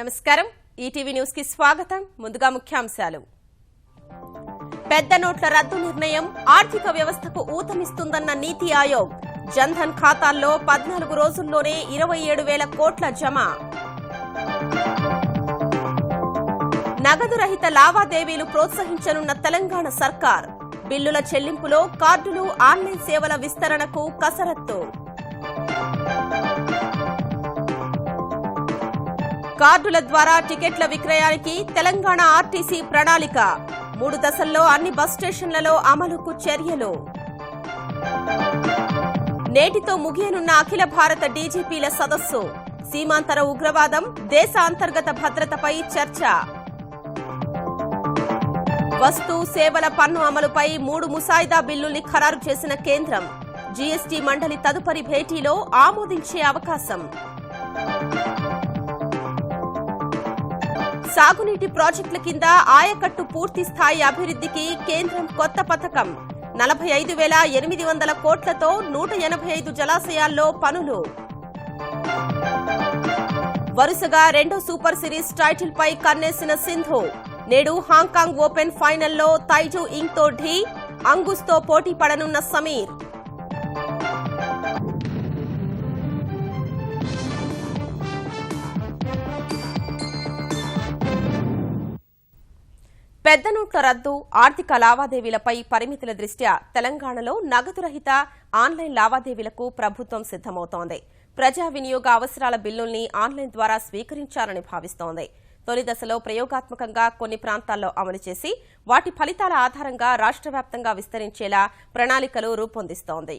నమస్కారం ETV news కి స్వాగతం ముందుగా ముఖ్యాంశాలు పెద్ద నోట్ల రద్దు నిర్ణయం ఆర్థిక వ్యవస్థకు ఊతమిస్తుందన్న నీతి ఆయోగ్ జన్ధన్ ఖాతాల్లో 14 రోజుల్లోనే 27,000 కోట్ల జమ నగదు రహిత లావాదేవీలు ప్రోత్సహించనున్న తెలంగాణ సర్కార్ బిల్లుల చెల్లింపులో కార్డులు ఆన్లైన్ సేవల విస్తరణకు కసరత్తు కార్డుల ద్వారా టికెట్ల విక్రయానికి తెలంగాణ ఆర్టీసీ ప్రణాళిక 3 దశల్లో అన్ని బస్ స్టేషన్లలో అమలుకు చర్యలు నేటితో ముగియనున్న అఖిల భారత డీజీపీల సదస్సు సీమాంతర ఉగ్రవాదం దేశ అంతర్గత భద్రతపై చర్చ వస్తు సేవల పన్ను అమలుపై 3 ముసాయిదా బిల్లుల్ని ఖరారు చేసిన కేంద్రం జీఎస్టీ మండలి తదుపరి భేటీలో ఆమోదించే అవకాశం సాగునీటి ప్రాజెక్టుల కింద ఆయకట్టు పూర్తి స్థాయి అభివృద్ధికి కేంద్రం కొత్త పథకం 45,800 కోట్లతో 185 జలాశయాల్లో పనులు వరుసగా రెండో సూపర్ సిరీస్ టైటిల్ పై కన్నేసిన సింధు నేడు హాంకాంగ్ ఓపెన్ ఫైనల్లో తైజు ఇంగ్ తో ఢీ అంగుస్ తో పోటీ పడనున్న సమీర్ పెద్ద నోట్ల రద్దు ఆర్థిక లావాదేవీలపై పరిమితుల దృష్ట్యా తెలంగాణలో నగదు రహిత ఆన్లైన్ లావాదేవీలకు ప్రభుత్వం సిద్దమవుతోంది ప్రజా వినియోగ అవసరాల బిల్లుల్ని ఆన్లైన్ ద్వారా స్వీకరించాలని భావిస్తోంది తొలి దశలో ప్రయోగాత్మకంగా కొన్ని ప్రాంతాల్లో అమలు చేసి వాటి ఫలితాల ఆధారంగా రాష్ట్ర వ్యాప్తంగా విస్తరించేలా ప్రణాళికలు రూపొందిస్తోంది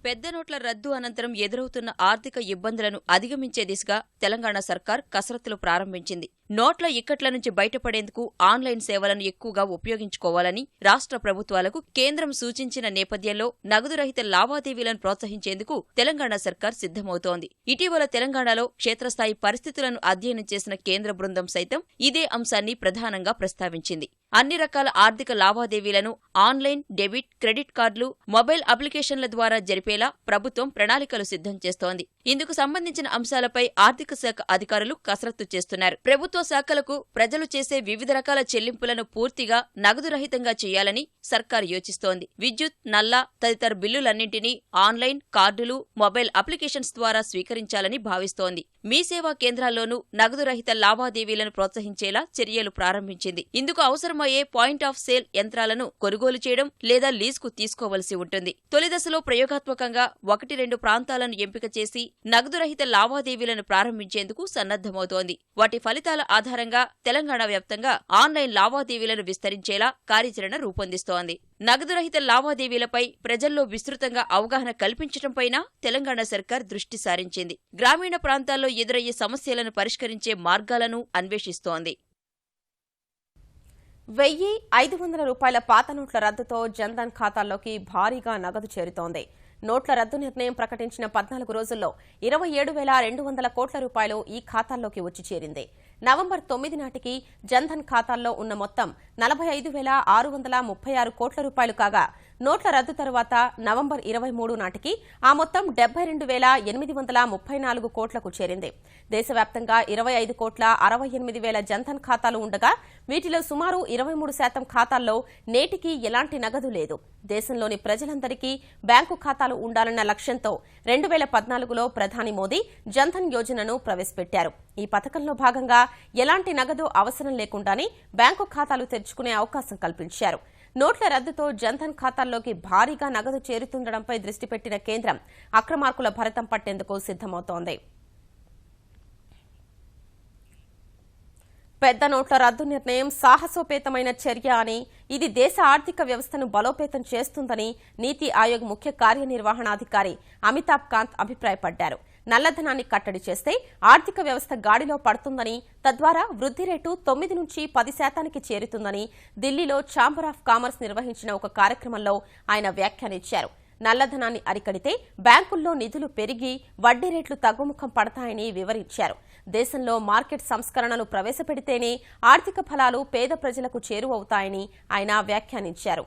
పెద్ద నోట్ల రద్దు అనంతరం ఎదురవుతున్న ఆర్థిక ఇబ్బందులను అధిగమించే దిశగా తెలంగాణ సర్కార్ కసరత్తులు ప్రారంభించింది నోట్ల ఇక్కట్ల నుంచి బయటపడేందుకు ఆన్లైన్ సేవలను ఎక్కువగా ఉపయోగించుకోవాలని రాష్ట్ర ప్రభుత్వాలకు కేంద్రం సూచించిన నేపథ్యంలో నగదు రహిత లావాదేవీలను ప్రోత్సహించేందుకు తెలంగాణ సర్కార్ సిద్దమవుతోంది ఇటీవల తెలంగాణలో క్షేత్రస్థాయి పరిస్థితులను అధ్యయనం చేసిన కేంద్ర బృందం సైతం ఇదే అంశాన్ని ప్రధానంగా ప్రస్తావించింది అన్ని రకాల ఆర్థిక లావాదేవీలను ఆన్లైన్ డెబిట్ క్రెడిట్ కార్డులు మొబైల్ అప్లికేషన్ల ద్వారా జరిపేలా ప్రభుత్వం ప్రణాళికలు సిద్దం చేస్తోంది ఇందుకు సంబంధించిన అంశాలపై ఆర్థిక శాఖ అధికారులు కసరత్తు చేస్తున్నారు ప్రభుత్వ శాఖలకు ప్రజలు చేసే వివిధ రకాల చెల్లింపులను పూర్తిగా నగదు రహితంగా చేయాలని సర్కారు యోచిస్తోంది విద్యుత్ నల్లా తదితర బిల్లులన్నింటినీ ఆన్లైన్ కార్డులు మొబైల్ అప్లికేషన్స్ ద్వారా స్వీకరించాలని భావిస్తోంది మీ సేవా కేంద్రాల్లోనూ నగదు రహిత లావాదేవీలను ప్రోత్సహించేలా చర్యలు ప్రారంభించింది ఇందుకు అవసరమయ్యే పాయింట్ ఆఫ్ సేల్ యంత్రాలను కొనుగోలు చేయడం లేదా లీజుకు తీసుకోవలసి ఉంటుంది తొలి దశలో ప్రయోగాత్మకంగా 1-2 ప్రాంతాలను ఎంపిక చేసి నగదు రహిత లావాదేవీలను ప్రారంభించేందుకు సన్నద్దమవుతోంది వాటి ఫలితాల ఆధారంగా తెలంగాణ వ్యాప్తంగా ఆన్లైన్ లావాదేవీలను విస్తరించేలా కార్యాచరణ రూపొందిస్తోంది నగదు రహిత లావాదేవీలపై ప్రజల్లో విస్తృతంగా అవగాహన కల్పించడంపైనా తెలంగాణ సర్కార్ దృష్టి సారించింది గ్రామీణ ప్రాంతాల్లో ఎదురయ్యే సమస్యలను పరిష్కరించే మార్గాలను అన్వేషిస్తోంది 1,500 రూపాయల పాత నోట్ల రద్దుతో జన్ధన్ ఖాతాల్లోకి భారీగా నగదు చేరుతోంది నోట్ల రద్దు నిర్ణయం ప్రకటించిన 14 రోజుల్లో 27,200 కోట్ల రూపాయలు ఈ ఖాతాల్లోకి వచ్చి చేరింది నవంబర్ 9 నాటికి జన్ధన్ ఖాతాల్లో ఉన్న మొత్తం 45,636 కోట్ల రూపాయలు కాగా నోట్ల రద్దు తరువాత నవంబర్ 23 నాటికి ఆ మొత్తం 72,834 కోట్లకు చేరింది దేశవ్యాప్తంగా 25,68,000 జన్ధన్ ఖాతాలు ఉండగా వీటిలో సుమారు 23% ఖాతాల్లో నేటికి ఎలాంటి నగదు లేదు దేశంలోని ప్రజలందరికీ బ్యాంకు ఖాతాలు ఉండాలన్న లక్ష్యంతో 2014లో ప్రధాని మోదీ జన్ధన్ యోజనను ప్రవేశపెట్టారు ఈ పథకంలో భాగంగా ఎలాంటి నగదు అవసరం లేకుండానే బ్యాంకు ఖాతాలు తెరుచుకునే అవకాశం కల్పించారు నోట్ల రద్దుతో జన్ధన్ ఖాతాల్లోకి భారీగా నగదు చేరుతుండడంపై దృష్టి పెట్టిన కేంద్రం అక్రమార్కుల భరతం పట్టేందుకు సిద్దమవుతోంది పెద్ద నోట్ల రద్దు నిర్ణయం సాహసోపేతమైన చర్య అని ఇది దేశ ఆర్థిక వ్యవస్థను బలోపేతం చేస్తుందని నీతి ఆయోగ్ ముఖ్య కార్యనిర్వహణాధికారి అమితాబ్ కాంత్ అభిప్రాయపడ్డారు నల్లధనాన్ని కట్టడి చేస్తే ఆర్థిక వ్యవస్థ గాడిలో పడుతుందని తద్వారా వృద్ధి రేటు 9 నుంచి 10% చేరుతుందని ఢిల్లీలో ఛాంబర్ ఆఫ్ కామర్స్ నిర్వహించిన ఒక కార్యక్రమంలో ఆయన వ్యాఖ్యానించారు నల్లధనాన్ని అరికడితే బ్యాంకుల్లో నిధులు పెరిగి వడ్డీ రేట్లు తగ్గుముఖం పడతాయని వివరించారు దేశంలో మార్కెట్ సంస్కరణలు ప్రవేశపెడితేనే ఆర్థిక ఫలాలు పేద ప్రజలకు చేరువవుతాయని ఆయన వ్యాఖ్యానించారు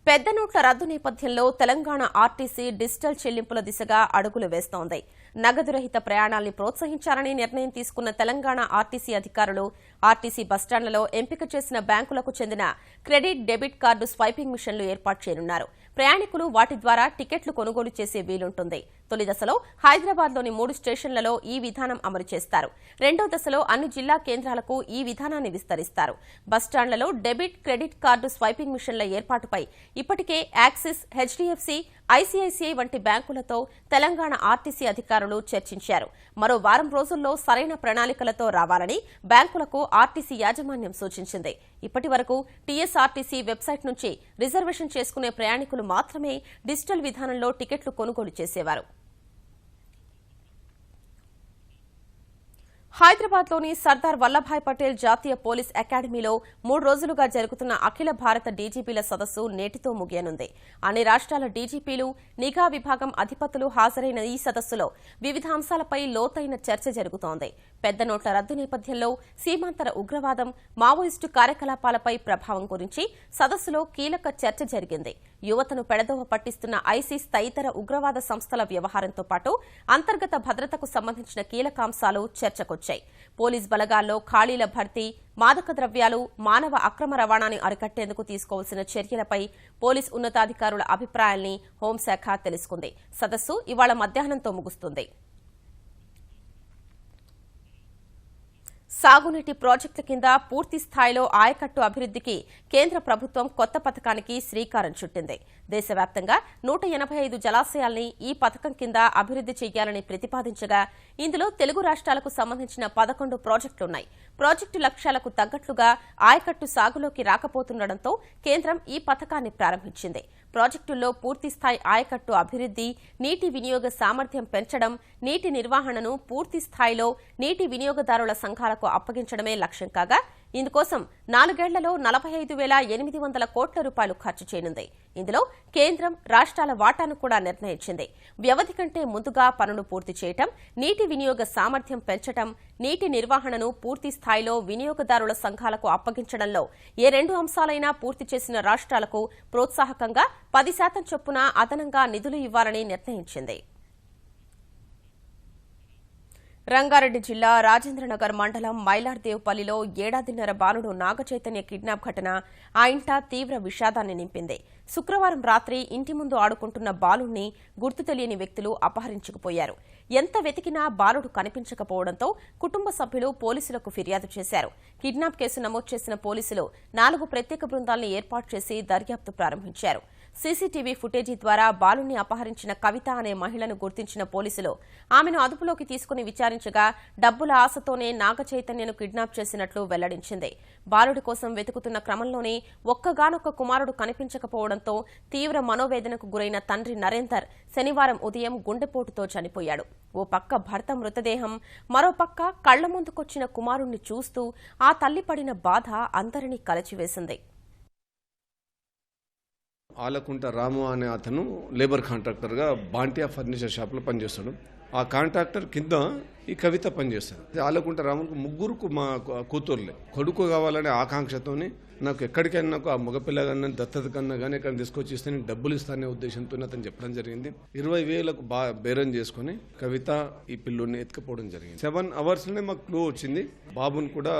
పెద్ద నోట్ల రద్దు నేపథ్యంలో తెలంగాణ ఆర్టీసీ డిజిటల్ చెల్లింపుల దిశగా అడుగులు వేస్తోంది నగదు రహిత ప్రయాణాల్ని ప్రోత్సహించాలని నిర్ణయం తీసుకున్న తెలంగాణ ఆర్టీసీ అధికారులు ఆర్టీసీ బస్టాండ్లలో ఎంపిక చేసిన బ్యాంకులకు చెందిన క్రెడిట్ డెబిట్ కార్డు స్వైపింగ్ మిషన్లు ఏర్పాటు చేయనున్నారు. ప్రయాణికులు వాటి ద్వారా టికెట్లు కొనుగోలు చేసే వీలుంటుంది. తొలి దశలో హైదరాబాద్లోని 3 స్టేషన్లలో ఈ విధానం అమలు చేస్తారు. రెండో దశలో అన్ని జిల్లా కేంద్రాలకు ఈ విధానాన్ని విస్తరిస్తారు. బస్టాండ్లలో డెబిట్, క్రెడిట్ కార్డు స్వైపింగ్ మిషన్ల ఏర్పాటుపై ఇప్పటికే యాక్సిస్, హెచ్డీఎఫ్సీ, ఐసీఐసీఐ వంటి బ్యాంకులతో తెలంగాణ ఆర్టీసీ అధికారులు చర్చించారు. మరో వారం రోజుల్లో సరైన ప్రణాళికలతో రావాలని బ్యాంకులకు ఆర్టీసీ యాజమాన్యం సూచించింది. ఇప్పటి వరకు టీఎస్ఆర్టీసీ వెబ్సైట్ నుంచి రిజర్వేషన్ చేసుకునే ప్రయాణికులు మాత్రమే డిజిటల్ విధానంలో టికెట్లు కొనుగోలు చేసేవారు. హైదరాబాద్లోని సర్దార్ వల్లభాయ్ పటేల్ జాతీయ పోలీస్ అకాడమీలో 3 రోజులుగా జరుగుతున్న అఖిల భారత డీజీపీల సదస్సు నేటితో ముగియనుంది. అన్ని రాష్ట్రాల డీజీపీలు, నిఘా విభాగం అధిపతులు హాజరైన ఈ సదస్సులో వివిధ అంశాలపై లోతైన చర్చ జరుగుతోంది. పెద్ద నోట్ల రద్దు నేపథ్యంలో సీమాంతర ఉగ్రవాదం, మావోయిస్టు కార్యకలాపాలపై ప్రభావం గురించి సదస్సులో కీలక చర్చ జరిగింది. యువతను పెడదోవ పట్టిస్తున్న ఐసిస్ తదితర ఉగ్రవాద సంస్థల వ్యవహారంతో పాటు అంతర్గత భద్రతకు సంబంధించిన కీలకాంశాలు చర్చకొచ్చాయి. పోలీస్ బలగాల్లో ఖాళీల భర్తీ, మాదక ద్రవ్యాలు, మానవ అక్రమ రవాణాని అరికట్టేందుకు తీసుకోవాల్సిన చర్యలపై పోలీస్ ఉన్నతాధికారుల అభిప్రాయాల్ని హోంశాఖ తెలుసుకుంది. సదస్సు ఇవాళ మధ్యాహ్నంతో ముగుస్తుంది. సాగునీటి ప్రాజెక్టుల కింద పూర్తి స్థాయిలో ఆయకట్టు అభివృద్ధికి కేంద్ర ప్రభుత్వం కొత్త పథకానికి శ్రీకారం చుట్టింది. దేశవ్యాప్తంగా 185 జలాశయాల్ని ఈ పథకం కింద అభివృద్ది చేయాలని ప్రతిపాదించగా ఇందులో తెలుగు రాష్ట్రాలకు సంబంధించిన 11 ప్రాజెక్టులున్నాయి. ప్రాజెక్టు లక్ష్యాలకు తగ్గట్లుగా ఆయకట్టు సాగులోకి రాకపోతుండటంతో కేంద్రం ఈ పథకాన్ని ప్రారంభించింది. ప్రాజెక్టుల్లో పూర్తిస్థాయి ఆయకట్టు అభివృద్ది, నీటి వినియోగ సామర్థ్యం పెంచడం, నీటి నిర్వహణను పూర్తి స్థాయిలో నీటి వినియోగదారుల సంఘాలకు అప్పగించడమే లక్ష్యం కాగా ఇందుకోసం 4 ఏళ్లలో 45,800 కోట్ల రూపాయలు ఖర్చు చేయనుంది. ఇందులో కేంద్రం, రాష్ట్రాల వాటాను కూడా నిర్ణయించింది. వ్యవధి కంటే ముందుగా పనులు పూర్తి చేయటం, నీటి వినియోగ సామర్థ్యం పెంచటం, నీటి నిర్వహణను పూర్తి స్థాయిలో వినియోగదారుల సంఘాలకు అప్పగించడంలో ఏ 2 అంశాలైనా పూర్తి చేసిన రాష్ట్రాలకు ప్రోత్సాహకంగా 10% చొప్పున అదనంగా నిధులు ఇవ్వాలని నిర్ణయించింది. రంగారెడ్డి జిల్లా రాజేంద్రనగర్ మండలం మైలార్దేవ్పల్లిలో 7.5 బాలుడు నాగచైతన్య కిడ్నాప్ ఘటన ఆ ఇంట తీవ్ర విషాదాన్ని నింపింది. శుక్రవారం రాత్రి ఇంటి ముందు ఆడుకుంటున్న బాలుణ్ణి గుర్తు తెలియని వ్యక్తులు అపహరించుకుపోయారు. ఎంత వెతికినా బాలుడు కనిపించకపోవడంతో కుటుంబ సభ్యులు పోలీసులకు ఫిర్యాదు చేశారు. కిడ్నాప్ కేసు నమోదు చేసిన పోలీసులు 4 ప్రత్యేక బృందాలను ఏర్పాటు చేసి దర్యాప్తు ప్రారంభించారు. సీసీటీవీ ఫుటేజీ ద్వారా బాలుణ్ణి అపహరించిన కవిత అనే మహిళను గుర్తించిన పోలీసులు ఆమెను అదుపులోకి తీసుకుని విచారించగా డబ్బుల ఆశతోనే నాగచైతన్యను కిడ్నాప్ చేసినట్లు వెల్లడించింది. బాలుడి కోసం వెతుకుతున్న క్రమంలోనే ఒక్కగానొక్క కుమారుడు కనిపించకపోవడంతో తీవ్ర మనోవేదనకు గురైన తండ్రి నరేందర్ శనివారం ఉదయం గుండెపోటుతో చనిపోయాడు. ఓ పక్క భర్త మృతదేహం, మరో పక్క కళ్ల ముందుకొచ్చిన కుమారుణ్ణి చూస్తూ ఆ తల్లి పడిన బాధ అందరినీ కలచివేసింది. ఆలకుంట రాము అనే అతను లేబర్ కాంట్రాక్టర్గా బాంటియా ఫర్నిచర్ షాప్లో పనిచేస్తాడు. ఆ కాంట్రాక్టర్ కింద ఈ కవిత పనిచేస్తాడు. ఆలకుంట రాముకు 3 మా కూతుర్లే. కొడుకు కావాలనే ఆకాంక్షతోని నాకు ఎక్కడికైనా నాకు ఆ మగపిల్లగాన్ని దత్తత కన్నా కానీ ఇక్కడ తీసుకొచ్చి ఇస్తే నేను డబ్బులు ఇస్తానే ఉద్దేశంతో అతను చెప్పడం జరిగింది. 20,000కు బేరం చేసుకుని కవిత ఈ పిల్లోని ఎత్తుకపోవడం జరిగింది. 7 అవర్స్లోనే మాకు క్లూ వచ్చింది. బాబుని కూడా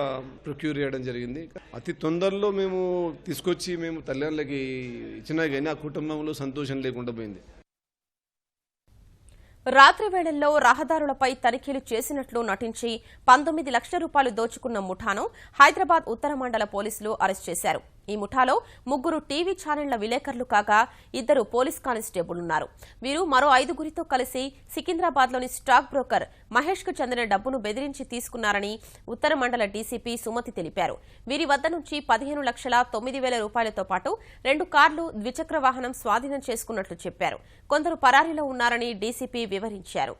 ప్రొక్యూర్ చేయడం జరిగింది. అతి తొందరలో మేము తీసుకొచ్చి మేము తల్లిదండ్రులకి ఇచ్చినా కానీ ఆ కుటుంబంలో సంతోషం లేకుండా పోయింది. రాత్రి వేళల్లో రహదారులపై తనిఖీలు చేసినట్లు నటించి 19 లక్షల రూపాయలు దోచుకున్న ముఠాను హైదరాబాద్ ఉత్తర మండల పోలీసులు అరెస్ట్ చేశారు. ఈ ముఠాలో 3 టీవీ ఛానళ్ల విలేకరులు కాగా 2 పోలీస్ కానిస్టేబుల్. వీరు మరో 5గురితో కలిసి సికింద్రాబాద్లోని స్టాక్ బ్రోకర్ మహేష్కు చెందిన డబ్బును బెదిరించి తీసుకున్నారని ఉత్తర మండల డీసీపీ సుమతి తెలిపారు. వీరి వద్ద నుంచి 15,09,000 రూపాయలతో పాటు 2 కార్లు, ద్విచక్ర వాహనం స్వాధీనం చేసుకున్నట్లు చెప్పారు. కొందరు పరారీలో ఉన్నారని డీసీపీ వివరించారు.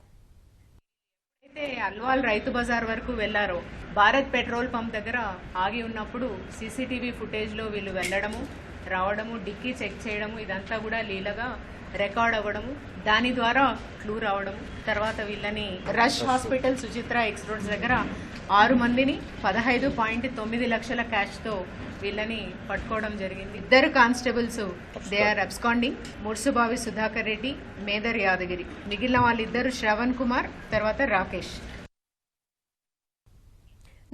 అల్వాల్ రైతు బజార్ వరకు వెళ్లారో భారత్ పెట్రోల్ పంప్ దగ్గర ఆగి ఉన్నప్పుడు సీసీటీవీ ఫుటేజ్ లో వీళ్ళు వెళ్లడము, రావడము, డిక్కీ చెక్ చేయడము, ఇదంతా కూడా లీలగా రికార్డ్ అవ్వడము, దాని ద్వారా క్లూ రావడము. తర్వాత వీళ్ళని rush hospital Suchitra X roads దగ్గర 6 మందిని 15.9 లక్షల క్యాష్తో వీళ్ళని పట్టుకోవడం జరిగింది. 2 constables they are absconding, Mursubavi Sudhakar Reddy, Medar Yadagiri. మిగిలిన వాళ్ళిద్దరు శ్రవణ్ కుమార్, తర్వాత రాకేష్.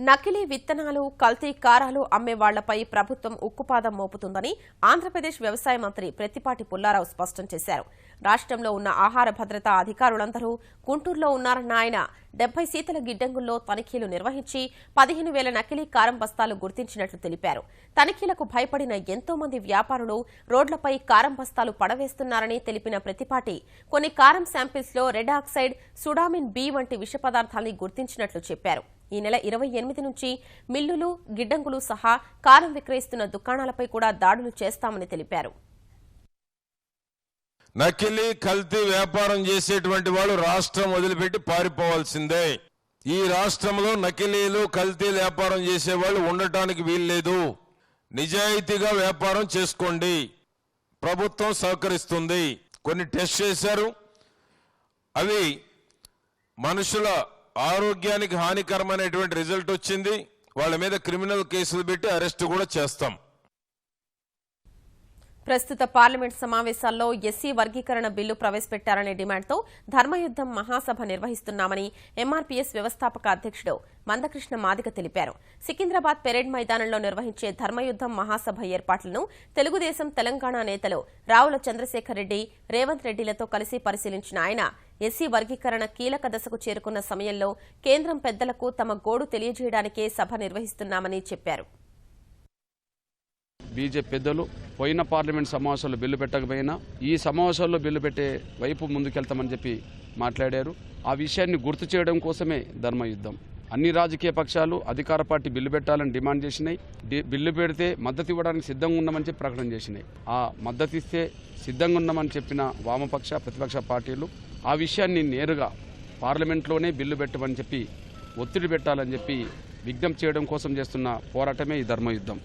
నకిలీ విత్తనాలు, కల్తీ కారాలు అమ్మే వాళ్లపై ప్రభుత్వం ఉక్కుపాదం మోపుతుందని ఆంధ్రప్రదేశ్ వ్యవసాయ మంత్రి ప్రత్తిపాటి పుల్లారావు స్పష్టం చేశారు. రాష్ట్రంలో ఉన్న ఆహార భద్రతా అధికారులందరూ గుంటూరులో ఉన్నారన్న ఆయన 70 శీతల గిడ్డంగుల్లో తనిఖీలు నిర్వహించి 15,000 నకిలీ కారం బస్తాలు గుర్తించినట్లు తెలిపారు. తనిఖీలకు భయపడిన ఎంతో మంది వ్యాపారులు రోడ్లపై కారం బస్తాలు పడవేస్తున్నారని తెలిపిన ప్రత్తిపాటి కొన్ని కారం శాంపిల్స్ లో రెడ్ ఆక్సైడ్, సుడామిన్ బి వంటి విష పదార్థాల్ని గుర్తించినట్లు చెప్పారు. ఈ నెల 28 నుంచి మిల్లులు, గిడ్డంగులు సహా కారం విక్రయిస్తున్న దుకాణాలపై కూడా దాడులు చేస్తామని తెలిపారు. నకిలీ కల్తీ వ్యాపారం చేసేటువంటి వాళ్ళు రాష్ట్రం వదిలిపెట్టి పారిపోవాల్సిందే. ఈ రాష్ట్రంలో నకిలీలు, కల్తీ వ్యాపారం చేసేవాళ్ళు ఉండటానికి వీల్లేదు. నిజాయితీగా వ్యాపారం చేసుకోండి, ప్రభుత్వం సహకరిస్తుంది. కొన్ని టెస్ట్ చేశారు, అవి మనుషుల ఆరోగ్యానికి హానికరమైనటువంటి రిజల్ట్ వచ్చింది. వాళ్ళ మీద క్రిమినల్ కేసులు పెట్టి అరెస్ట్ కూడా చేస్తాం. ప్రస్తుత పార్లమెంట్ సమావేశాల్లో ఎస్సీ వర్గీకరణ బిల్లు ప్రవేశపెట్టారనే డిమాండ్తో ధర్మయుద్దం మహాసభ నిర్వహిస్తున్నామని ఎంఆర్పీఎస్ వ్యవస్థాపక అధ్యక్షుడు మందకృష్ణ మాదిగ తెలిపారు. సికింద్రాబాద్ పెరేడ్ మైదానంలో నిర్వహించే ధర్మయుద్దం మహాసభ ఏర్పాట్లను తెలుగుదేశం తెలంగాణ నేతలు రావుల చంద్రశేఖర్ రెడ్డి, రేవంత్ రెడ్డిలతో కలిసి పరిశీలించిన ఆయన ఎస్సీ వర్గీకరణ కీలక దశకు చేరుకున్న సమయంలో కేంద్రం పెద్దలకు తమ గోడు తెలియజేయడానికే సభ నిర్వహిస్తున్నామని చెప్పారు. బీజేపీ పెద్దలు పోయిన పార్లమెంట్ సమావేశాల్లో బిల్లు పెట్టకపోయినా ఈ సమావేశాల్లో బిల్లు పెట్టే వైపు ముందుకెళ్తామని చెప్పి మాట్లాడారు. ఆ విషయాన్ని గుర్తు చేయడం కోసమే ధర్మయుద్ధం. అన్ని రాజకీయ పక్షాలు అధికార పార్టీ బిల్లు పెట్టాలని డిమాండ్ చేసినాయి. బిల్లు పెడితే మద్దతు ఇవ్వడానికి సిద్ధంగా ఉన్నామని చెప్పి ప్రకటన చేసినాయి. ఆ మద్దతు ఇస్తే సిద్ధంగా ఉన్నామని చెప్పిన వామపక్ష, ప్రతిపక్ష పార్టీలు ఆ విషయాన్ని నేరుగా పార్లమెంట్లోనే బిల్లు పెట్టమని చెప్పి ఒత్తిడి పెట్టాలని చెప్పి విజ్ఞప్తి చేయడం కోసం చేస్తున్న పోరాటమే ఈ ధర్మయుద్ధం.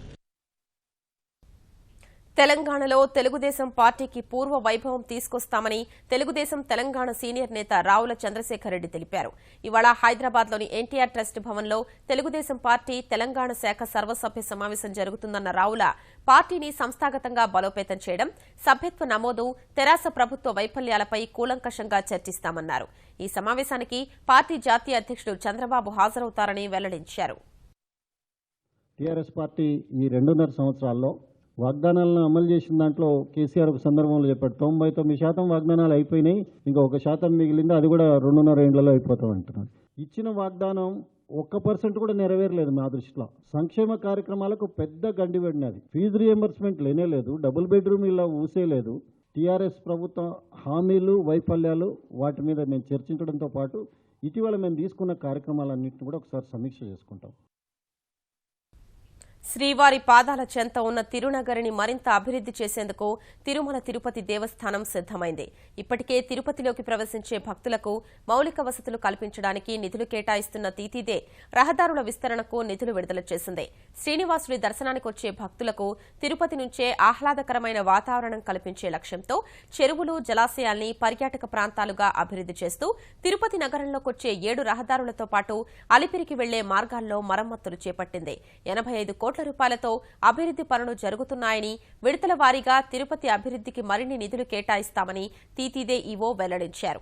తెలంగాణలో తెలుగుదేశం పార్టీకి పూర్వ వైభవం తీసుకొస్తామని తెలుగుదేశం తెలంగాణ సీనియర్ నేత రావుల చంద్రశేఖర్ రెడ్డి తెలిపారు. ఇవాళ హైదరాబాద్లోని ఎన్టీఆర్ ట్రస్ట్ భవన్లో తెలుగుదేశం పార్టీ తెలంగాణ శాఖ సర్వసభ్య సమావేశం జరుగుతుందన్న రావుల పార్టీని సంస్థాగతంగా బలోపేతం చేయడం, సభ్యత్వ నమోదు, తెరాస ప్రభుత్వ వైఫల్యాలపై కూలంకషంగా చర్చిస్తామన్నారు. ఈ సమావేశానికి పార్టీ జాతీయ అధ్యక్షుడు చంద్రబాబు హాజరవుతారని వెల్లడించారు. టీఆర్ఎస్ పార్టీ ఈ 2.5 సంవత్సరాల్లో వాగ్దానాలను అమలు చేసిన దాంట్లో కేసీఆర్ ఒక సందర్భంలో చెప్పాడు 99% వాగ్దానాలు అయిపోయినాయి, ఇంకా 1% మిగిలింది, అది కూడా 2.5 ఏళ్లలో అయిపోతాం అంటున్నాడు. ఇచ్చిన వాగ్దానం 1% కూడా నెరవేరలేదు. నా దృష్టిలో సంక్షేమ కార్యక్రమాలకు పెద్ద గండి పడినది. ఫీజు రియంబర్స్మెంట్ లేనే లేదు, డబుల్ బెడ్రూమ్ ఇలా ఊసే లేదు. టీఆర్ఎస్ ప్రభుత్వం హామీలు, వైఫల్యాలు వాటి మీద మేము చర్చించడంతో పాటు ఇటీవల మేము తీసుకున్న కార్యక్రమాలన్నింటినీ కూడా ఒకసారి సమీక్ష చేసుకుంటాం. శ్రీవారి పాదాల చెంత ఉన్న తిరునగరిని మరింత అభివృద్ది చేసేందుకు తిరుమల తిరుపతి దేవస్థానం సిద్దమైంది. ఇప్పటికే తిరుపతిలోకి ప్రవేశించే భక్తులకు మౌలిక వసతులు కల్పించడానికి నిధులు కేటాయిస్తున్న తీతీదే రహదారుల విస్తరణకు నిధులు విడుదల చేసింది. శ్రీనివాసుడి దర్శనానికి వచ్చే భక్తులకు తిరుపతి నుంచే ఆహ్లాదకరమైన వాతావరణం కల్పించే లక్ష్యంతో చెరువులు, జలాశయాల్ని పర్యాటక ప్రాంతాలుగా అభివృద్ది చేస్తూ తిరుపతి నగరంలోకొచ్చే 7 రహదారులతో పాటు అలిపిరికి వెళ్లే మార్గాల్లో మరమ్మతులు చేపట్టింది. 85 కోట్ల రూపాయలతో అభివృద్ది పనులు జరుగుతున్నాయని, విడతల వారీగా తిరుపతి అభివృద్దికి మరిన్ని నిధులు కేటాయిస్తామని తీతీదే ఈవో వెల్లడించారు.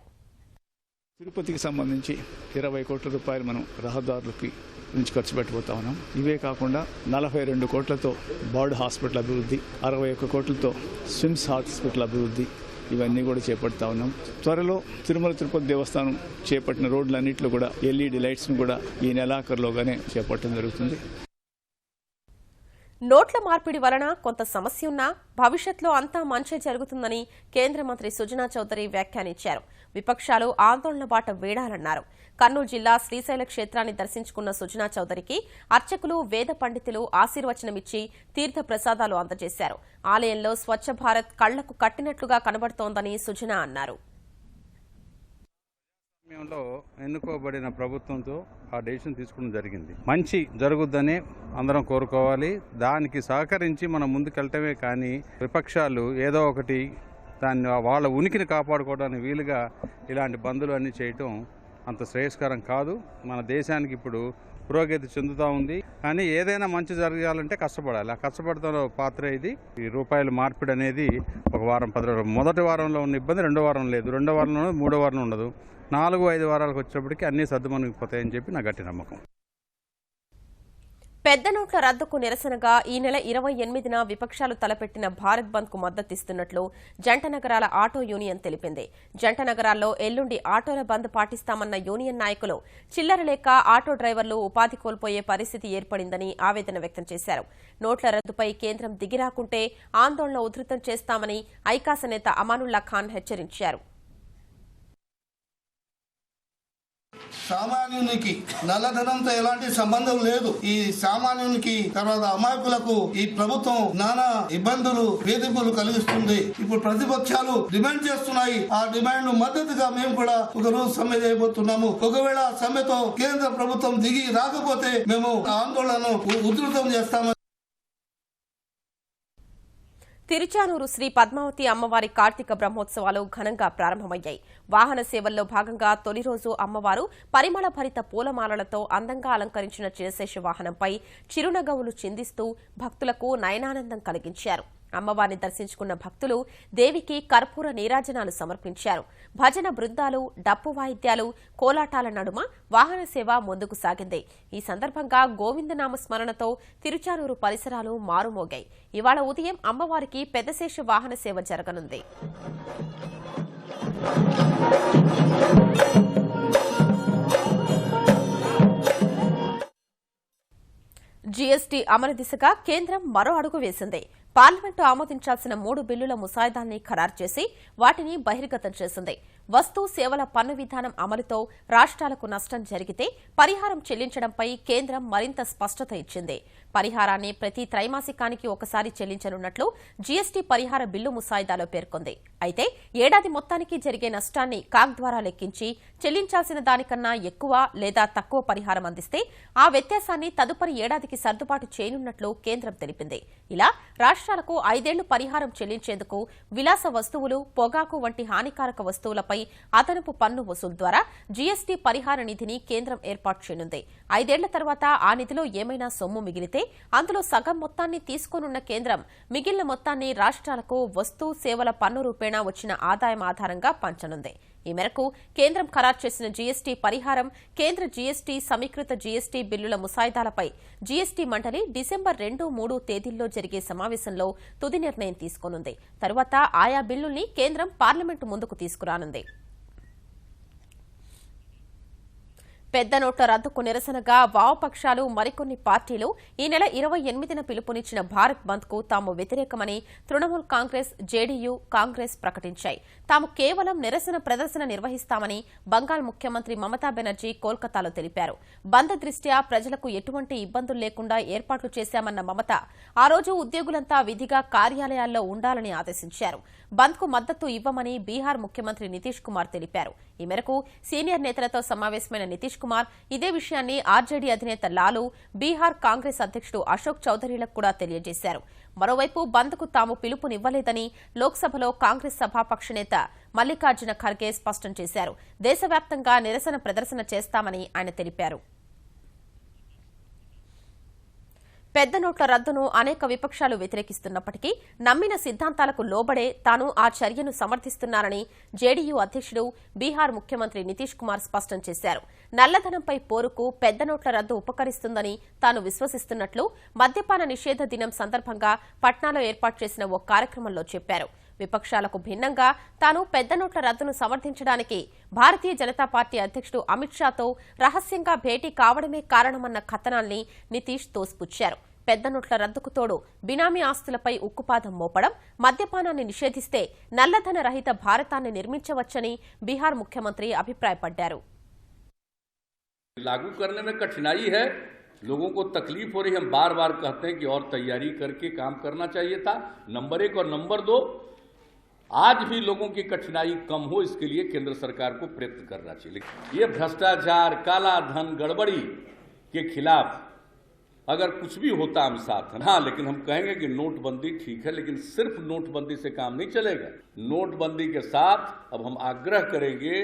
తిరుపతికి సంబంధించి 20 కోట్ల రూపాయలు మనం రహదారులకి నుంచి ఖర్చు పెట్టబోతా ఉన్నాం. ఇవే కాకుండా 42 కోట్లతో బర్డ్ హాస్పిటల్ అభివృద్ధి, 61 కోట్లతో స్విమ్స్ హాస్పిటల్ అభివృద్ధి, ఇవన్నీ కూడా చేపడతా ఉన్నాం. త్వరలో తిరుమల తిరుపతి దేవస్థానం చేపట్టిన రోడ్లన్నింటిలో కూడా LED లైట్స్ను కూడా ఈ నెలాఖరులోగానే చేపట్టడం జరుగుతుంది. నోట్ల మార్పిడి వలన కొంత సమస్య ఉన్నా భవిష్యత్తులో అంతా మంచే జరుగుతుందని కేంద్ర మంత్రి సుజనా చౌదరి వ్యాఖ్యానించారు. విపక్షాలు ఆందోళన బాట వేడాలన్నారు. కర్నూలు జిల్లా శ్రీశైల క్షేత్రాన్ని దర్శించుకున్న సుజనా చౌదరికి అర్చకులు, వేద పండితులు ఆశీర్వచనమిచ్చి తీర్థ ప్రసాదాలు అందజేశారు. ఆలయంలో స్వచ్ఛ భారత్ కళ్లకు కట్టినట్లుగా కనబడుతోందని సుజనా అన్నారు. సమయంలో ఎన్నుకోబడిన ప్రభుత్వంతో ఆ డెసిషన్ తీసుకోవడం జరిగింది. మంచి జరుగుద్దని అందరం కోరుకోవాలి. దానికి సహకరించి మనం ముందుకెళ్ళటమే కానీ విపక్షాలు ఏదో ఒకటి దాన్ని వాళ్ళ ఉనికిని కాపాడుకోవడానికి వీలుగా ఇలాంటి బందులు అన్నీ చేయటం అంత శ్రేయస్కరం కాదు. మన దేశానికి ఇప్పుడు పురోగతి చెందుతూ ఉంది. కానీ ఏదైనా మంచి జరగాలంటే కష్టపడాలి. ఆ కష్టపడతాం పాత్ర ఇది. ఈ రూపాయల మార్పిడి అనేది ఒక వారం 10 రోజులు, మొదటి వారంలో ఉన్న ఇబ్బంది రెండో వారం లేదు, రెండో వారంలో మూడో వారంలో ఉండదు. 4-5 వారాలకు వచ్చేప్పటికి అన్ని సర్దుమణిగిపోతాయని చెప్పి నా గట్టి నమ్మకం. పెద్ద నోట్ల రద్దుకు నిరసనగా ఈ నెల 28న విపక్షాలు తలపెట్టిన భారత్ బంద్ కు మద్దతిస్తున్నట్లు జంట నగరాల ఆటో యూనియన్ తెలిపింది. జంట నగరాల్లో ఎల్లుండి ఆటోల బంద్ పాటిస్తామన్న యూనియన్ నాయకులు చిల్లర లేక ఆటో డ్రైవర్లు ఉపాధి కోల్పోయే పరిస్థితి ఏర్పడిందని ఆవేదన వ్యక్తం చేశారు. నోట్ల రద్దుపై కేంద్రం దిగిరాకుంటే ఆందోళన ఉధృతం చేస్తామని ఐకాస నేత అమానుల్లా ఖాన్ హెచ్చరించారు. సామాన్యునికి నల్లధనంతో ఎలాంటి సంబంధం లేదు. ఈ సామాన్యునికి తర్వాత అమాయకులకు ఈ ప్రభుత్వం నానా ఇబ్బందులు వేధింపులు కలిగిస్తుంది. ఇప్పుడు ప్రతిపక్షాలు డిమాండ్ చేస్తున్నాయి. ఆ డిమాండ్ మద్దతుగా మేము కూడా ఒక రోజు సమ్మె చేయబోతున్నాము. ఒకవేళ సమ్మెతో కేంద్ర ప్రభుత్వం దిగి రాకపోతే మేము ఆందోళనను ఉధృతం చేస్తామని. తిరుచానూరు శ్రీ పద్మావతి అమ్మవారి కార్తీక బ్రహ్మోత్సవాలు ఘనంగా ప్రారంభమయ్యాయి. వాహన సేవల్లో భాగంగా తొలి రోజు అమ్మవారు పరిమళ భరిత పూలమాలలతో అందంగా అలంకరించిన చిరశేష వాహనంపై చిరునగవులు చిందిస్తూ భక్తులకు నయనానందం కలిగించారు. అమ్మవారిని దర్శించుకున్న భక్తులు దేవికి కర్పూర నీరాజనాలు సమర్పించారు. భజన బృందాలు, డప్పు వాయిద్యాలు, కోలాటాల నడుమ వాహన సేవ ముందుకు సాగింది. ఈ సందర్భంగా గోవిందనామ స్మరణతో తిరుచానూరు పరిసరాలు మారుమోగాయి. ఇవాళ ఉదయం అమ్మవారికి పెద్దశేష వాహన సేవ జరగనుంది. జీఎస్టీ అమలు దిశగా కేంద్రం మరో అడుగు వేసింది. పార్లమెంటు ఆమోదించాల్సిన 3 బిల్లుల ముసాయిదాల్ని ఖరారు చేసి వాటిని బహిర్గతం చేసింది. వస్తు సేవల పన్ను విధానం అమలుతో రాష్ట్రాలకు నష్టం జరిగితే పరిహారం చెల్లించడంపై కేంద్రం మరింత స్పష్టత ఇచ్చింది. పరిహారాన్ని ప్రతి త్రైమాసికానికి ఒకసారి చెల్లించనున్నట్లు జీఎస్టీ పరిహార బిల్లు ముసాయిదాలో పేర్కొంది. అయితే ఏడాది మొత్తానికి జరిగే నష్టాన్ని కాగ్ ద్వారా లెక్కించి చెల్లించాల్సిన దానికన్నా ఎక్కువ లేదా తక్కువ పరిహారం అందిస్తే ఆ వ్యత్యాసాన్ని తదుపరి ఏడాదికి సర్దుబాటు చేయనున్నట్లు కేంద్రం తెలిపింది. ఇలా రాష్ట్రాలకు 5 ఏళ్లు పరిహారం చెల్లించేందుకు విలాస వస్తువులు, పొగాకు వంటి హానికారక వస్తువులపై అదనపు పన్ను వసూలు ద్వారా జీఎస్టీ పరిహార నిధిని కేంద్రం ఏర్పాటు చేయనుంది. 5 ఏళ్ల తర్వాత ఆ నిధిలో ఏమైనా సొమ్ము మిగిలితే అందులో సగం మొత్తాన్ని తీసుకోనున్న కేంద్రం మిగిలిన మొత్తాన్ని రాష్ట్రాలకు వస్తు సేవల పన్ను రూపేణా వచ్చిన ఆదాయం ఆధారంగా పంచనుంది. ఈ మేరకు కేంద్రం ఖరారు చేసిన జీఎస్టీ పరిహారం, కేంద్ర జీఎస్టీ, సమీకృత జీఎస్టీ బిల్లుల ముసాయిదాలపై జీఎస్టీ మండలి డిసెంబర్ 2, 3 తేదీల్లో జరిగే సమావేశంలో తుది నిర్ణయం తీసుకోనుంది. తరువాత ఆయా బిల్లుల్ని కేంద్రం పార్లమెంటు ముందుకు తీసుకురానుంది. పెద్ద నోట్ల రద్దుకు నిరసనగా వామపక్షాలు, మరికొన్ని పార్టీలు ఈ నెల 28న పిలుపునిచ్చిన భారత్ బంద్ కు తాము వ్యతిరేకమని తృణమూల్ కాంగ్రెస్, జేడీయూ, కాంగ్రెస్ ప్రకటించాయి. తాము కేవలం నిరసన ప్రదర్శన నిర్వహిస్తామని బంగాల్ ముఖ్యమంత్రి మమతా బెనర్జీ కోల్కతాలో తెలిపారు. బంద్ దృష్ట్యా ప్రజలకు ఎటువంటి ఇబ్బందులు లేకుండా ఏర్పాట్లు చేశామన్న మమత ఆ రోజు ఉద్యోగులంతా విధిగా కార్యాలయాల్లో ఉండాలని ఆదేశించారు. బంద్ కు మద్దతు ఇవ్వమని బీహార్ ముఖ్యమంత్రి నితీష్ కుమార్ తెలిపారు. ఈ మేరకు సీనియర్ నేతలతో సమావేశమైన నితీష్ కుమార్ ఇదే విషయాన్ని ఆర్జేడీ అధినేత లాలూ, బీహార్ కాంగ్రెస్ అధ్యక్షుడు అశోక్ చౌదరీలకు కూడా తెలియజేశారు. మరోవైపు బంద్ కు తాము పిలుపునివ్వలేదని లోక్సభలో కాంగ్రెస్ సభాపక్ష నేత మల్లికార్జున ఖర్గే స్పష్టం చేశారు. దేశవ్యాప్తంగా నిరసన ప్రదర్శన చేస్తామని ఆయన తెలిపారు. పెద్ద నోట్ల రద్దును అనేక విపక్షాలు వ్యతిరేకిస్తున్నప్పటికీ నమ్మిన సిద్ధాంతాలకు లోబడే తాను ఆ చర్యను సమర్థిస్తున్నారని జేడీయూ అధ్యక్షుడు, బీహార్ ముఖ్యమంత్రి నితీష్ కుమార్ స్పష్టం చేశారు. నల్లధనంపై పోరుకు పెద్ద నోట్ల రద్దు ఉపకరిస్తుందని తాను విశ్వసిస్తున్నట్లు మద్యపాన నిషేధ దినం సందర్భంగా పట్నాలో ఏర్పాటు చేసిన ఓ కార్యక్రమంలో చెప్పారు. విపక్షాలకు భిన్నంగా తాను పెద్ద నోట్ల రద్దును సమర్థించడానికి భారతీయ జనతా పార్టీ అధ్యక్షుడు అమిత్ షాతో రహస్యంగా భేటీ కావడమే కారణమన్న కథనాల్ని నితీష్ తోసిపుచ్చారు. పెద్ద నోట్ల రద్దుకు తోడు బినామీ ఆస్తులపై ఉక్కుపాదం మోపడం, మద్యపానాన్ని నిషేధిస్తే నల్లధన రహిత భారతాన్ని నిర్మించవచ్చని బీహార్ ముఖ్యమంత్రి అభిప్రాయపడ్డారు. लागू करने में कठिनाई है, लोगों को तकलीफ हो रही है। हम बार बार कहते हैं कि और तैयारी करके काम करना चाहिए था, नंबर 1। और नंबर 2, आज भी लोगों की कठिनाई कम हो, इसके लिए केंद्र सरकार को प्रयत्न करना चाहिए। ये भ्रष्टाचार, काला धन, गड़बड़ी के खिलाफ अगर कुछ भी होता हम साथ हैं। हाँ, लेकिन हम कहेंगे कि नोटबंदी ठीक है, लेकिन सिर्फ नोटबंदी से काम नहीं चलेगा। नोटबंदी के साथ अब हम आग्रह करेंगे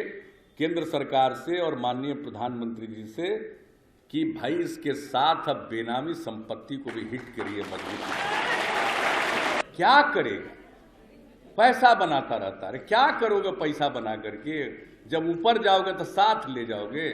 केंद्र सरकार से और माननीय प्रधानमंत्री जी से कि भाई इसके साथ अब बेनामी संपत्ति को भी हिट करिए मजबूती। क्या करेगा? पैसा बनाता रहता है। क्या करोगे पैसा बना करके? जब ऊपर जाओगे तो साथ ले जाओगे।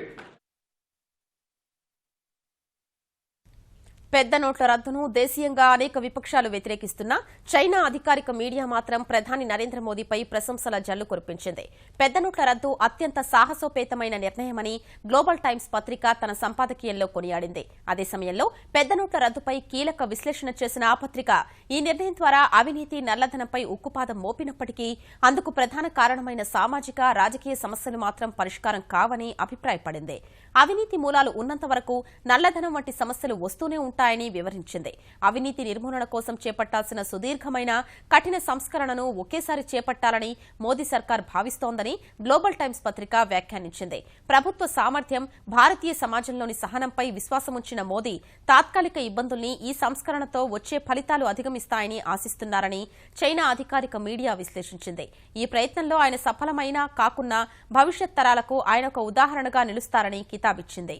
పెద్ద నోట్ల రద్దును దేశీయంగా అనేక విపక్షాలు వ్యతిరేకిస్తున్నా చైనా అధికారిక మీడియా మాత్రం ప్రధాని నరేంద్ర మోదీపై ప్రశంసల జల్లు కురిపించింది. పెద్ద నోట్ల రద్దు అత్యంత సాహసోపేతమైన నిర్ణయమని గ్లోబల్ టైమ్స్ పత్రిక తన సంపాదకీయంలో కొనియాడింది. అదే సమయంలో పెద్ద నోట్ల రద్దుపై కీలక విశ్లేషణ చేసిన ఆ పత్రిక ఈ నిర్ణయం ద్వారా అవినీతి, నల్లధనంపై ఉక్కుపాదం మోపినప్పటికీ అందుకు ప్రధాన కారణమైన సామాజిక, రాజకీయ సమస్యలు మాత్రం పరిష్కారం కావని అభిప్రాయపడింది. అవినీతి మూలాలు ఉన్నంత వరకు నల్లధనం వంటి సమస్యలు వస్తూనే ఉంటాయని వివరించింది. అవినీతి నిర్మూలన కోసం చేపట్టాల్సిన సుదీర్ఘమైన, కఠిన సంస్కరణను ఒకేసారి చేపట్టాలని మోదీ సర్కార్ భావిస్తోందని గ్లోబల్ టైమ్స్ పత్రిక వ్యాఖ్యానించింది. ప్రభుత్వ సామర్థ్యం, భారతీయ సమాజంలోని సహనంపై విశ్వాసముంచిన మోదీ తాత్కాలిక ఇబ్బందుల్ని ఈ సంస్కరణతో వచ్చే ఫలితాలు అధిగమిస్తాయని ఆశిస్తున్నారని చైనా అధికారిక మీడియా విశ్లేషించింది. ఈ ప్రయత్నంలో ఆయన సఫలమైనా కాకున్నా భవిష్యత్ తరాలకు ఆయన ఒక ఉదాహరణగా నిలుస్తారని కితాబిచ్చింది.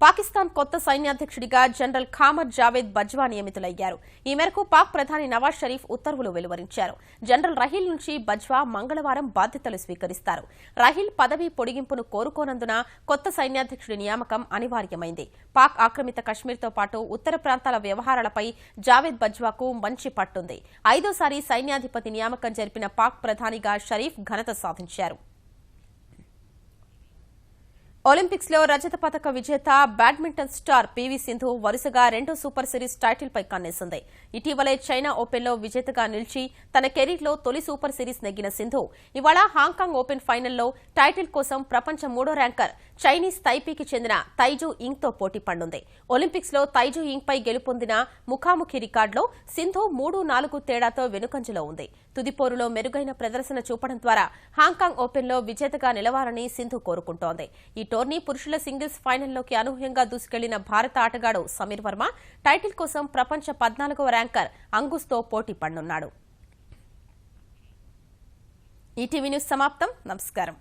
పాకిస్తాన్ కొత్త సైన్యాధ్యక్షుడిగా జనరల్ ఖామర్ జావేద్ బజ్వా నియమితులయ్యారు. ఈ మేరకు పాక్ ప్రధాని నవాజ్ షరీఫ్ ఉత్తర్వులు వెలువరించారు. జనరల్ రహీల్ నుంచి బజ్వా మంగళవారం బాధ్యతలు స్వీకరిస్తారు. రహీల్ పదవీ పొడిగింపును కోరుకోనందున కొత్త సైన్యాధ్యక్షుడి నియామకం అనివార్యమైంది. పాక్ ఆక్రమిత కశ్మీర్తో పాటు ఉత్తర ప్రాంతాల వ్యవహారాలపై జావేద్ బజ్వాకు మంచి పట్టుంది. 5వ సైన్యాధిపతి నియామకం జరిపిన పాక్ ప్రధానిగా షరీఫ్ ఘనత సాధించారు. ఒలింపిక్స్ లో రజత పతక విజేత బ్యాడ్మింటన్ స్టార్ పీవీ సింధు వరుసగా 2 సూపర్ సిరీస్ టైటిల్పై కన్నేసింది. ఇటీవలే చైనా ఓపెన్లో విజేతగా నిలిచి తన కెరీర్లో తొలి సూపర్ సిరీస్ నెగ్గిన సింధు ఇవాళ హాంకాంగ్ ఓపెన్ ఫైనల్లో టైటిల్ కోసం ప్రపంచ 3వ ర్యాంకర్ చైనీస్ తైపీకి చెందిన తైజూ ఇంగ్తో పోటీ పడనుంది. ఒలింపిక్స్ లో తైజూ ఇంగ్పై గెలుపొందిన ముఖాముఖి రికార్డులో సింధు 3-4 తేడాతో వెనుకంజలో ఉంది. తుదిపోరులో మెరుగైన ప్రదర్శన చూపడం ద్వారా హాంకాంగ్ ఓపెన్లో విజేతగా నిలవాలని సింధు కోరుకుంటోంది. ఈ టోర్నీ పురుషుల సింగిల్స్ ఫైనల్లోకి అనూహ్యంగా దూసుకెళ్లిన భారత ఆటగాడు సమీర్ వర్మ టైటిల్ కోసం ప్రపంచ 14వ ర్యాంకర్ అంగుస్తో పోటీ పడనున్నాడు. ఈటీవీ న్యూస్ సమాప్తం. నమస్కారం.